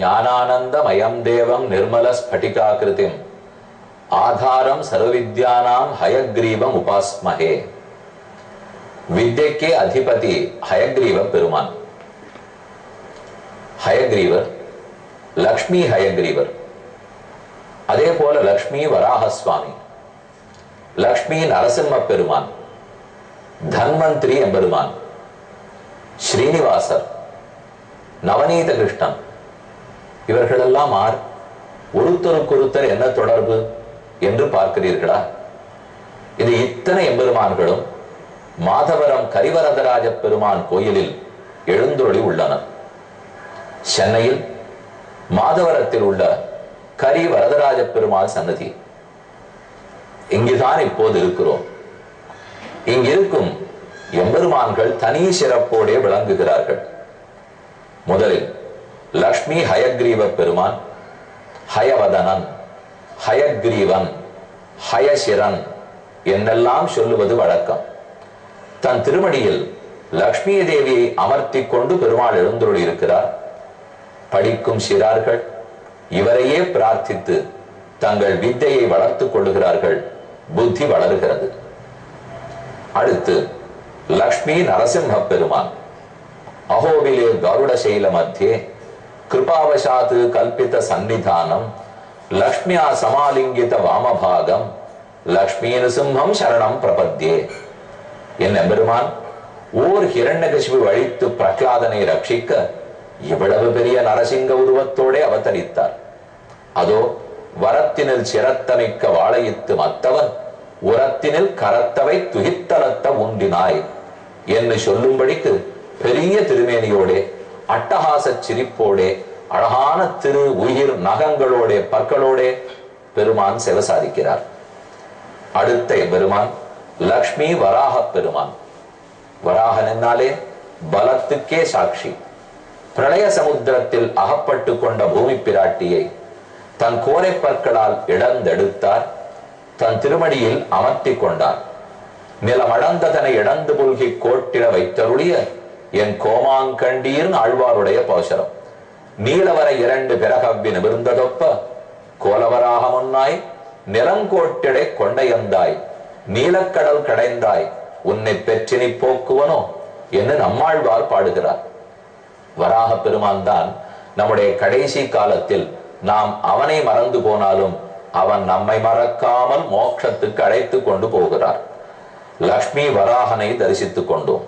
ஞானானந்தமயம் தேவம் நிர்மல ஸ்படிகாகிருதிம் ஆதாரம் சர்வவித்யானாம் ஹயக்ரீவம் உபாஸ்மஹே. வித்யக்கே அதிபதி ஹயக்ரீவ பெருமான். ஹயக்ரீவர் லக்ஷ்மி ஹயக்ரீவர். அதே போல லக்ஷ்மி வராகசுவாமி, லக்ஷ்மி நரசிம்ம பெருமான், தன்வந்திரி எம்பெருமான், ஸ்ரீனிவாசர், நவநீத கிருஷ்ணன், இவர்களெல்லாம் ஆர்? ஒருத்தருக்கொருத்தர் என்ன தொடர்பு என்று பார்க்கிறீர்களா? இது இத்தனை எம்பெருமான்களும் மாதவரம் கரிவரதராஜ பெருமான் கோயிலில் எழுந்தொளி உள்ளனர். சென்னையில் மாதவரத்தில் உள்ள கரிவரதராஜ பெருமாள் சன்னதி, இங்குதான் இப்போது இருக்கிறோம். இங்கிருக்கும் எம்பெருமான்கள் தனி சிறப்போடே விளங்குகிறார்கள். முதலில் லக்ஷ்மி ஹயக்ரீவ பெருமான், ஹயவதனன், ஹயக்ரீவன், ஹயசிரன் என்னெல்லாம் சொல்லுவது வழக்கம். தன் திருமடியில் லக்ஷ்மி தேவியை அமர்த்தி கொண்டு பெருமாள் எழுந்தருளி இருக்கிறார். படிக்கும் சிறார்கள் இவரையே பிரார்த்தித்து தங்கள் வித்தையை வளர்த்துக் கொள்ளுகிறார்கள். புத்தி வளர்கிறது. அடுத்து லக்ஷ்மி நரசிம்ம பெருமான். அஹோபிலே கருட சைல மத்தியே கிருபாவசாத்து கல்பித சன்னிதானம் லக்ஷ்மியா சமாலிங்கித வாமபாகம் லக்ஷ்மி நரசிம்மம் சரணம் பிரபத்யே. என் பெருமான் ஓர் ஹிரண்யகசிபு அழித்து பிரகலாதனை ரட்சிக்க இவ்வளவு பெரிய நரசிங்க உருவத்தோடே அவதரித்தார். அதோ வரத்தினில் சிரத்தமிக்க வாழையித்து மத்தவன் உரத்தினில் கரத்தவை துகித்தலத்த உண்டினாய் என்று சொல்லும்படிக்கு பெரிய திருமேனியோடே அட்டகாச சிரிப்போடே அழகான திரு உயிர் நகங்களோடே பற்களோடே பெருமான் சிவசாதிக்கிறார். அடுத்த பெருமான் லக்ஷ்மி வராக பெருமான். வராகன் என்னாலே பலத்துக்கே சாட்சி. பிரளய சமுத்திரத்தில் அகப்பட்டு கொண்ட பூமி பிராட்டியை தன் கோரை பற்களால் இடந்தெடுத்தார். தன் திருமடியில் அமர்த்தி கொண்டார். நிலமடந்ததனை இடந்து புல்கி கோட்டிட வைத்தருளிய என் கோமாங்கண்டீர் ஆழ்வாருடைய போஷரம். நீலவர இரண்டு பிறகவ்வி நிமிர்ந்ததொப்ப கோலவராக முன்னாய் நிலங்கோட்டிடை கொண்டையந்தாய் நீலக்கடல் கடைந்தாய் உன்னை பெற்றினி போக்குவனோ என்று நம்மாழ்வார் பாடுகிறார். வராக பெருமான் தான் நம்முடைய கடைசி காலத்தில் நாம் அவனை மறந்து போனாலும் அவன் நம்மை மறக்காமல் மோட்சத்துக்கு அழைத்து கொண்டு போகிறார். லக்ஷ்மி வராகனை தரிசித்துக் கொண்டோம்.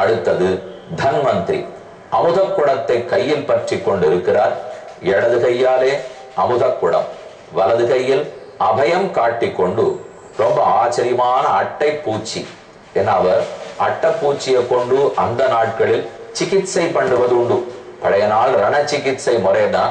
அடுத்தது தன்வந்திரி. அமுதக்குடத்தை கையில் பற்றி கொண்டிருக்கிறார். இடது கையாலே அமுதக்குடம், வலது கையில் அபயம் காட்டிக் கொண்டு ரொம்ப ஆச்சரியமான அட்டை பூச்சி. என அவர் அட்டைப்பூச்சியை கொண்டு அந்த நாட்களில் சிகிச்சை பண்ணுவது உண்டு. பழைய நாள் ரண சிகிச்சை முறைனா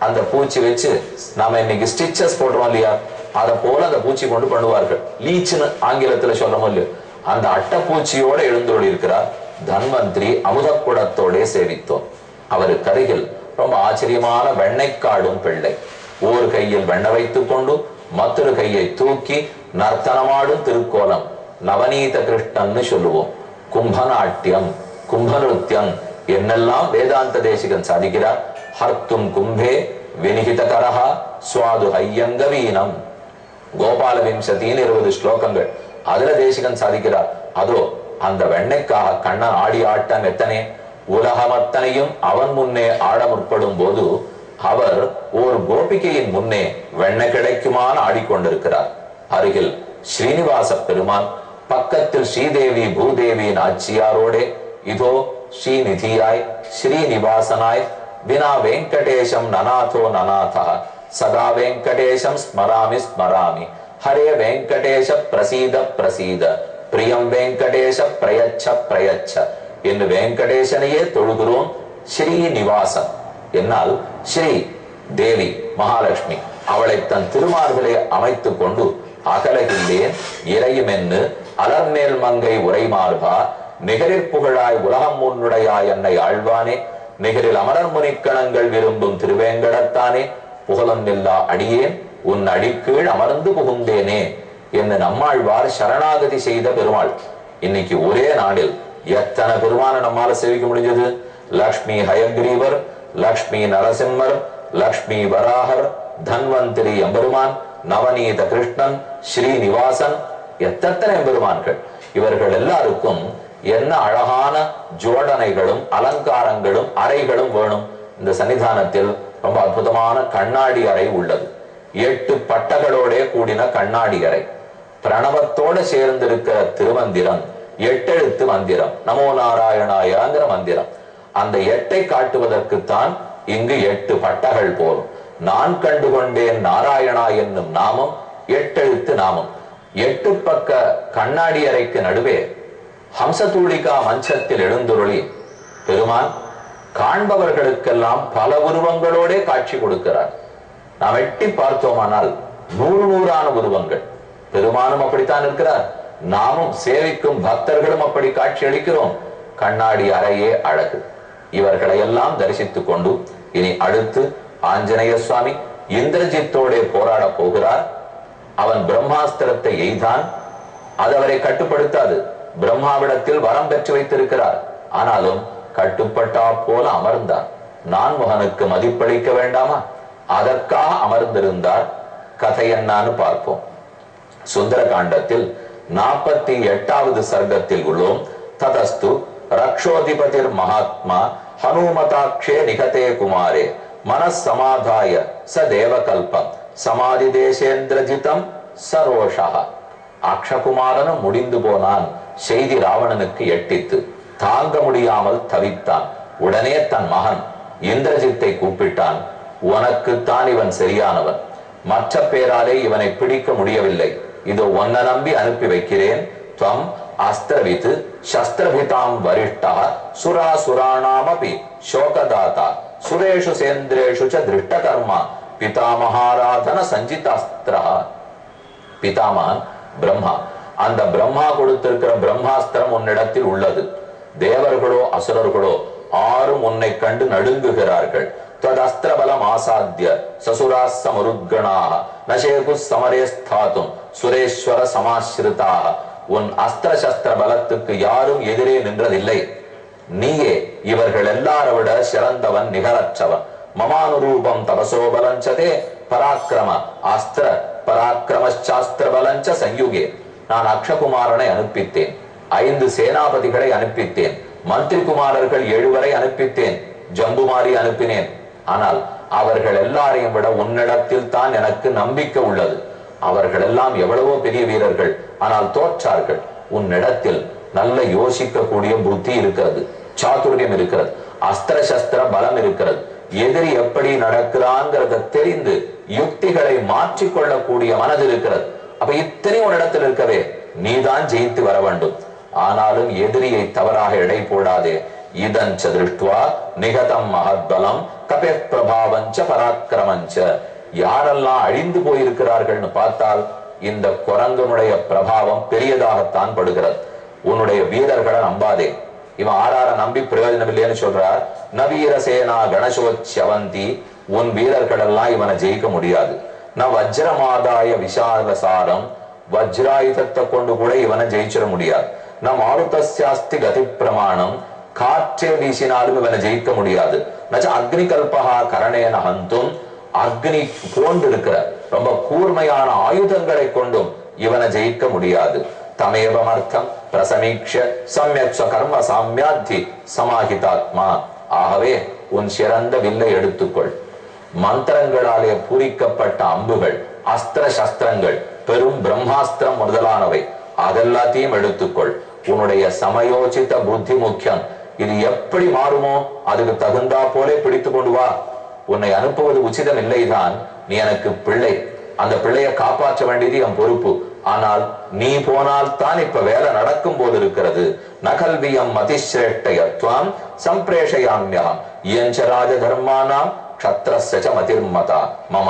அந்த பூச்சி வச்சு நாம இன்னைக்கு ஸ்டிச்சஸ் போடுறோம் இல்லையா, அதை போல அந்த பூச்சி கொண்டு பண்ணுவார்கள். லீச்சுன்னு ஆங்கிலத்துல சொல்லணும் இல்லையோ, அந்த அட்டைப்பூச்சியோட எழுந்தோடி இருக்கிறார். தன்வந்திரி அமுதக்குடத்தோட சேவித்தோம். அவருக்கு அருகில் ரொம்ப ஆச்சரியமான வெண்ணைக்காடும் பிள்ளை. ஒரு கையில் வெண்ணை வைத்துக் கொண்டு மற்றொரு கையை தூக்கி நர்த்தனமாடும் திருக்கோலம் நவநீத கிருஷ்ணன்னு சொல்லுவோம். கும்பநாட்டியம், கும்பநிருத்தியம் என்னெல்லாம் வேதாந்த தேசிகன் சாதிக்கிறார். ஹர்த்தும் கும்பே வினிகித கரஹா சுவாது ஹையங்க வீணம். கோபால விம்சத்தின்னு 20 ஸ்லோகங்கள் அதுல தேசிகன் சாதிக்கிறார். அதோ அந்த வெண்ணைக்காக கண்ணன் ஆடி ஆட்டம் எத்தனை, உலகமத்தனையும் அவன் முன்னே ஆட முற்படும் போது அவர் ஒரு கோபிகையின் முன்னே வெண்ணெய் கிடைக்குமான ஆடிக்கொண்டிருக்கிறார். அருகில் ஸ்ரீனிவாச பெருமான், பக்கத்தில் ஸ்ரீதேவி பூதேவி நாச்சியாரோடே இதோ ஸ்ரீநிதியாய் ஸ்ரீனிவாசனாய் வினா வெங்கடேசம் நநாதோ நநாதா சதா வெங்கடேசம் ஸ்மராமி ஸ்மராமி ஹரே வெங்கடேச பிரசீத பிரசீத பிரியம் வெங்கடேச பிரயச்ச பிரயச்ச என்று வெங்கடேசனையே தொழுகிறோம். ஸ்ரீனிவாசன் என்னால் ஸ்ரீ தேவி மகாலட்சுமி அவளை தன் திருமார்களை அமைத்துக் கொண்டு அகலகில்லேன் இறையுமென்னு அலர்மேல் மங்கை உரைமார்பா நிகரிற் புகழாய் உலகம் உன்னுடையாய் என்னை ஆழ்வானே நிகரில் அமரர் முனிக்கணங்கள் விரும்பும் திருவேங்கடத்தானே புகழொன்னில்லா அடியேன் உன் அடிக்கீழ் அமர்ந்து புகுந்தேனே என்று நம்மாழ்வார் சரணாகதி செய்த பெருமாள். இன்னைக்கு ஒரே நாளில் எத்தனை பெருமான நம்மால சேவிக்க முடிஞ்சது. லக்ஷ்மி ஹயக்ரீவர், லக்ஷ்மி நரசிம்மர், லக்ஷ்மி வராகர், தன்வந்திரி எம்பெருமான், நவநீத கிருஷ்ணன், ஸ்ரீனிவாசன், எத்தனை எம்பெருமான்கள். இவர்கள் எல்லாருக்கும் என்ன அழகான ஜோடனைகளும் அலங்காரங்களும் அறைகளும் வேணும். இந்த சன்னிதானத்தில் ரொம்ப அற்புதமான கண்ணாடி அறை உள்ளது. 8 பட்டகளோட கூடின கண்ணாடி அறை. பிரணவத்தோடு சேர்ந்திருக்கிற திருமந்திரம் 8 எழுத்து மந்திரம், நமோ நாராயணாயங்கிற மந்திரம். அந்த 8ஐ காட்டுவதற்குத்தான் இங்கு 8 பட்டகள் போலும். நான் கண்டுகொண்டேன் நாராயணா என்னும் நாமம் 8 எழுத்து நாமம். 8 பக்க கண்ணாடி அறைக்கு நடுவே ஹம்சதூளிகா மஞ்சத்தில் எழுந்துருளி பெருமான் காண்பவர்களுக்கெல்லாம் பல உருவங்களோட காட்சி கொடுக்கிறார். நாம் எட்டி பார்த்தோமானால் 100 உருவங்கள். பெருமானும் அப்படித்தான் இருக்கிறார், நாமும் சேவிக்கும் பக்தர்களும் அப்படி காட்சி அளிக்கிறோம். கண்ணாடி அறையே அழகு. இவர்களை எல்லாம் தரிசித்துக் கொண்டு இனி அடுத்து ஆஞ்சநேய சுவாமி இந்திரஜித்தோட போராட போகிறார். அவன் பிரம்மாஸ்திரத்தை எய்தான். அது அவரை கட்டுப்படுத்தாது. பிரம்மாவிடத்தில் வரம் பெற்று வைத்திருக்கிறார். ஆனாலும் கட்டுப்பட்டா போல அமர்ந்தார். நான்முகனுக்கு மதிப்பளிக்க வேண்டாமா? அதற்காக அமர்ந்திருந்தார். கதை என்னான்னு பார்ப்போம். சுந்தர காண்டத்தில் 48வது சர்க்கத்தில் உள்ளோம். ததஸ்து ரக்ஷோதிபதிர் மகாத்மா ஹனுமதாட்சே நிகதே குமாரே மனசமாதாய ச தேவகல்பம் சமாதி தேசேந்திரஜிதம் சரோஷா. அக்ஷகுமாரனும் முடிந்து போனான். செய்தி ராவணனுக்கு எட்டித்து தாங்க முடியாமல் தவித்தான். உடனே தன் மகன் இந்திரஜித்தை கூப்பிட்டான். உனக்குத்தான் இவன் சரியானவன், மற்ற பேராலே இவனை பிடிக்க முடியவில்லை. இதோ உன்னை நம்பி அனுப்பி வைக்கிறேன். துவம் அஸ்திரவித் சஸ்திரபிதாம் வரிஷ்டா சுராசுராணாமபி சோகதாதா சுரேஷு சேந்திரேஷு ச திருஷ்டகர்மா பிதாமகாராதன சஞ்சிதாஸ்திரா. பிதாமகன் பிரம்மா. அந்த பிரம்மா கொடுத்திருக்கிற பிரம்மாஸ்திரம் உன்னிடத்தில் உள்ளது. தேவர்களோ அசுரர்களோ ஆறும் உன்னை கண்டு நடுங்குகிறார்கள். ததஸ்திரபலம் ஆசாத்திய சசுராஸ் சமருத்கணாஹ நசேகு சமரே ஸ்தாதும் சுரேஸ்வர சமாஸ்ரிதாக. உன் அஸ்திர சஸ்திர பலத்துக்கு யாரும் எதிரே நின்றதில்லை. நீயே இவர்கள் எல்லாரை விட சிறந்தவன், நிகரற்றவன். மமானுரூபம் தபசோபலஞ்சதே பராக்கிரம அஸ்திர பராக்கிரமசாஸ்திர பலஞ்ச சயுகே. நான் அக்ஷகுமாரனை அனுப்பித்தேன், 5 சேனாபதிகளை அனுப்பித்தேன், மந்திரி குமாரர்கள் 7 வரை அனுப்பித்தேன், ஜம்புமாரி அனுப்பினேன். ஆனால் அவர்கள் எல்லாரையும் விட உன்னிடத்தில் தான் எனக்கு நம்பிக்கை உள்ளது. அவர்கள் எல்லாம் எவ்வளவோ பெரிய வீரர்கள், ஆனால் தோற்றார்கள். உன்னிடத்தில் நல்ல யோசிக்கக்கூடிய புத்தி இருக்கிறது, சாதுரியம் இருக்கிறது, அஸ்திர சஸ்திர பலம் இருக்கிறது. எதிரி எப்படி நடக்கிறாங்கிறத தெரிந்து யுக்திகளை மாற்றிக்கொள்ளக்கூடிய மனது இருக்கிறது. அப்ப இத்தனை ஒரு இடத்தில் இருக்கவே நீதான் ஜெயித்து வர வேண்டும். ஆனாலும் எதிரியை தவறாக எடை போடாதே. இதஞ்ச திருஷ்டுவா நிகதம் மகத்பலம் கபே பிரபாவஞ்ச பராக்கிரமஞ்ச. யாரெல்லாம் அழிந்து போயிருக்கிறார்கள்னு பார்த்தால் இந்த குரங்கனுடைய பிரபாவம் பெரியதாகத்தான் படுகிறது. உன்னுடைய வீரர்களை நம்பாதே. இவன் ஆறார நம்பி பிரயோஜனம் இல்லைன்னு சொல்றார். நவீரசேனா கணசோச்சவந்தி. உன் வீரர்கள் எல்லாம் இவனை ஜெயிக்க முடியாது. ந வஜ்ரமாதாய விஷாலசாரம். வஜ்ராயுதத்தை கொண்டு கூட இவனை ஜெயிச்சிட முடியாது. நம் ஆருதாஸ்தி கதி பிரமாணம். காற்றே வீசினாலும் இவனை ஜெயிக்க முடியாது. நச்ச அக்னி கல்பகா கரணேன ஹந்தும். அக்னி போன்று இருக்கிற ரொம்ப கூர்மையான ஆயுதங்களை கொண்டும் இவனை ஜெயிக்க முடியாது. தமேவமர்த்தம் பிரசமீக்ஷ சம்யக் கர்ம சாமியாத்தி சமாஹிதாத்மா. ஆகவே உன் சிறந்த வில்லை எடுத்துக்கொள். மந்திரங்களாலே பூரிக்கப்பட்ட அம்புகள், அஸ்திர சஸ்திரங்கள், பெரும் பிரம்மாஸ்திரம் முதலானவை அதெல்லாத்தையும் எடுத்துக்கொள். உன்னுடைய சமயோசித புத்தி முக்கியம். இது எப்படி மாறுமோ அதுக்கு தகுந்தா போலே பிடித்து கொண்டு வா. உன்னை அனுப்புவது உச்சிதம் இல்லைதான். நீ எனக்கு பிள்ளை, அந்த பிள்ளையை காப்பாற்ற வேண்டியது என் பொறுப்பு. ஆனால் நீ போனால் தான் இப்ப வேலை நடக்கும் போது இருக்கிறது. நகல்வியம் மதிஸ்ரேஷ்டயத்வாம் சம்பிரேஷயாம்யம் இயஞ்ச ராஜ தர்மானாம் க்ஷத்ரஸ்ய ச மதிர்மதா மம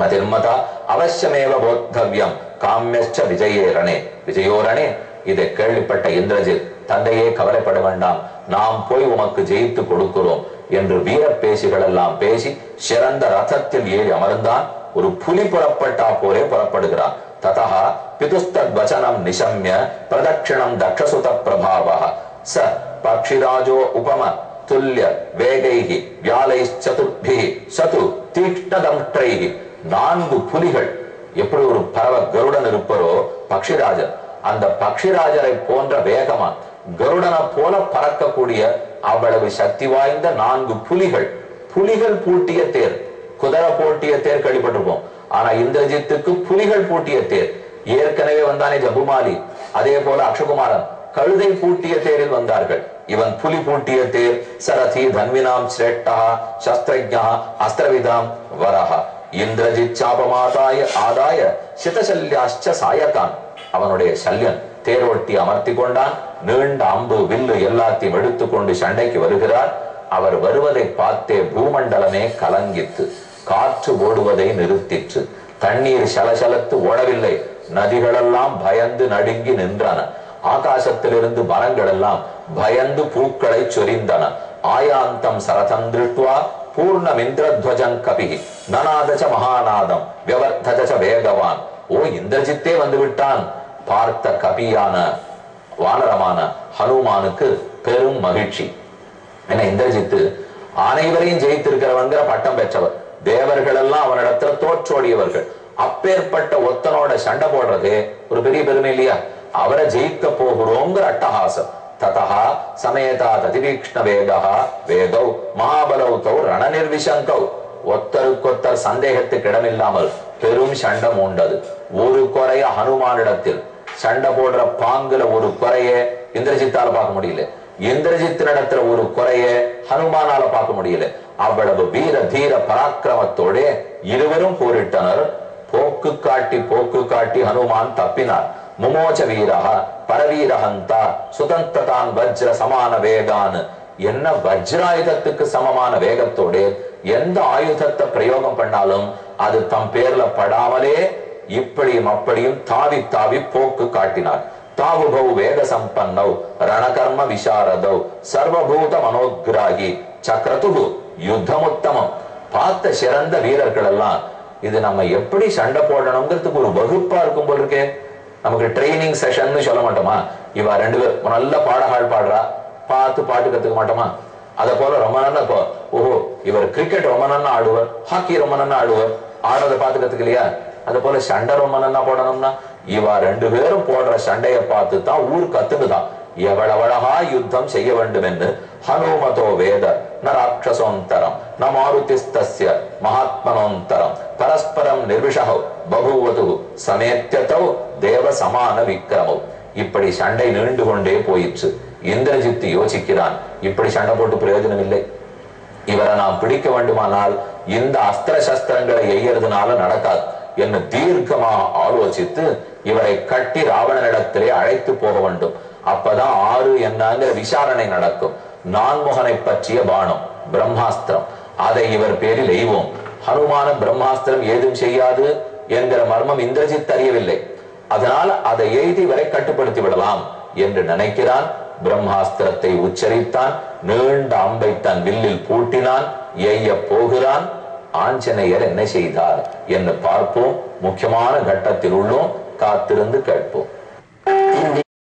மதிர்மதா அவசியமேவ போத்தவ்யம் காமியச்ச விஜயேரணே. விஜயோரணே. இதை கேள்விப்பட்ட இந்திரஜித், தந்தையே கவலைப்பட வேண்டாம், நாம் போய் உமக்கு ஜெயித்து கொடுக்கிறோம் என்று வீர பேசிகள் எல்லாம் பேசி சிறந்த ரதத்தில் ஏறி அமர்ந்தான். ஒரு புலி புறப்பட்டா போலே புறப்படுகிறான். ததா பிதுஸ்தத் வசனம் நிசம்ய பிரதட்சிணம் தக்ஷசுத பிரபாவः ச பக்ஷிராஜோ உபம துல்லிய வேகைகி வியாலைச்சதுர்பிஹி சது தீக்ஷ்ணதம்ஷ்ட்ரைஹி. 4 புலிகள். எப்படி ஒரு பறவை கருடன் இருப்பரோ பக்ஷிராஜர், அந்த பக்ஷிராஜரை போன்ற வேகமா கருடனை போல பறக்கக்கூடிய அவ்வளவு சக்தி வாய்ந்த 4 புலிகள். புலிகள் பூட்டிய தேர். குதிரை பூட்டிய தேர் கேள்விப்பட்டிருப்போம். ஆனா இந்திரஜித்துக்கு புலிகள் பூட்டிய தேர். ஏற்கனவே வந்தானே ஜபுமாலி, அதே போல அக்ஷகுமாரன் கழுதை பூட்டிய தேரில் வந்தார்கள். இவன் புலி பூட்டிய தேர். சரதி தன்வினாம் ஸ்ரேஷ்டா சஸ்திரஜ்ஞா அஸ்திரவிதாம் வரஹ. இந்திரஜித் சாபமாதாய ஆதாய சிதசல்யாச்ச சாயகான். அவனுடைய சல்யன் தேரோட்டி அமர்த்தி கொண்டான். நீண்ட அம்பு வில்லு எல்லாத்தையும் எடுத்துக்கொண்டு சண்டைக்கு வருகிறார். அவர் வருவதை பார்த்தே பூமண்டலமே கலங்கித்து, காற்று ஓடுவதை நிறுத்திற்று. தண்ணீர் சலசலத்து ஓடவில்லை. நதிகளெல்லாம் பயந்து நடுங்கி நின்றன. ஆகாசத்திலிருந்து மரங்கள் எல்லாம் பயந்து பூக்களை சொரிந்தன. ஆயாந்தம் சரதம் திருஷ்டுவா பூர்ணமிந்திரத்வஜம் கபி நநாதச மகாநாதம் வியவர்த்தச வேகவான். ஓ, இந்திரஜித்தே வந்து விட்டான். பார்த்த கபியான வானரமான ஹனுமானுக்கு பெரும் மகிழ்ச்சி. என்ன, இந்திரஜித்து அனைவரையும் ஜெயித்திருக்கிறவங்கிற பட்டம் பெற்றவர். தேவர்கள் எல்லாம் அவனிடத்துல தோற்றோடியவர்கள். அப்பேற்பட்ட ஒத்தனோட சண்டை போடுறதே ஒரு பெரிய பெருமை இல்லையா? அவரை ஜெயிக்க போகிறோங்கிற அட்டகாசம். ததா சமேதா ததிவீக்ஷ்ண வேகா வேகௌ மகாபலௌ தௌ ரண நிர்விசங்கௌ. ஒத்தருக்கொத்தர் சந்தேகத்துக்கு இடமில்லாமல் பெரும் சண்டை மூண்டது. ஒரு குறைய ஹனுமானிடத்தில் சண்டை போடுற பாங்குல ஒரு குறைய இந்திரஜித்தால பார்க்க முடியல. இந்திரஜித்தினிடத்துல ஒரு குறைய ஹனுமானால பார்க்க முடியல. அவ்வளவு வீர தீர பராக்கிரமத்தோட இருவரும் போரிட்டனர். போக்கு காட்டி ஹனுமான் தப்பினார். முமோச்ச வீரஹ பரவீரஹந்தா சுதந்திரதான் வஜ்ர சமான வேகான். என்ன வஜ்ராயுதத்துக்கு சமமான வேகத்தோட எந்த ஆயுதத்தை பிரயோகம் பண்ணாலும் அது தம் பேர்ல படாமலே இப்படியும் அப்படியும் தாவி தாவி போக்கு காட்டினார். தாவுபௌ வேக சம்பன்னௌ ரணகர்ம விசாரதௌ சர்வபூத மனோகிராகி சக்ரதுகு யுத்தமுத்தமம். பார்த்த சிறந்த வீரர்கள் எல்லாம் இது நம்ம எப்படி சண்டை போடணுங்கிறதுக்கு ஒரு வகுப்பா இருக்கும் போல இருக்கே. நமக்கு ட்ரைனிங் செஷன் சொல்ல மாட்டோமா? இவ 2 பேர் நல்ல பாடகால் பாடுறா, பார்த்து பாட்டு கத்துக்க மாட்டோமா? அத போல ரொம்ப நல்லா ஓஹோ இவர் கிரிக்கெட் ரொம்ப நல்லா ஆடுவர், ஹாக்கி ரொம்ப நல்லா ஆடுவர், ஆடுறத பார்த்து கத்துக்கலையா? அத போல சண்டை ரொம்ப நல்லா போடணும்னா இவ 2 பேரும் போடுற சண்டையை பார்த்து தான் ஊர் கத்துக்குதான் எவ்வளவு அழகா யுத்தம் செய்ய வேண்டும் என்று. ஹனுமதோ வேத ந ராட்சசோந்தரம் ந மாருதிஸ்தஸ்ய மகாத்மனோந்தரம் பரஸ்பரம் நிர்விஷஹோ பபூவது சமேத்யதௌ தேவ சமான விக்ரமோ. இப்படி சண்டை நீண்டு கொண்டே போயிற்று. இந்திரஜித்து யோசிக்கிறான், இப்படி சண்டை போட்டு பிரயோஜனம் இல்லை. இவரை நாம் பிடிக்க வேண்டுமானால் இந்த அஸ்திர சஸ்திரங்களை எய்யறதுனால நடக்காது என்று தீர்க்கமாக ஆலோசித்து இவரை கட்டி ராவணனிடத்திலே அழைத்து போக வேண்டும். அப்பதான் 6 என்னங்கிற விசாரணை நடக்கும். நான்முகனை பற்றிய பானம் பிரம்மாஸ்திரம், அதை இவர் பேரில் எய்வோம். ஹனுமான பிரம்மாஸ்திரம் ஏதும் செய்யாது என்கிற மர்மம் இந்திரஜித் அறியவில்லை. அதனால் அதை எய்தி இவரை கட்டுப்படுத்தி விடலாம் என்று நினைக்கிறான். பிரம்மாஸ்திரத்தை உச்சரித்தான். நீண்ட அம்பை தன் வில்லில் பூட்டினான். எய்ய போகிறான். ஆஞ்சநேயர் என்ன செய்தார் என்று பார்ப்போம். முக்கியமான கட்டத்தில் உள்ளோம். காத்திருந்து கேட்போம்.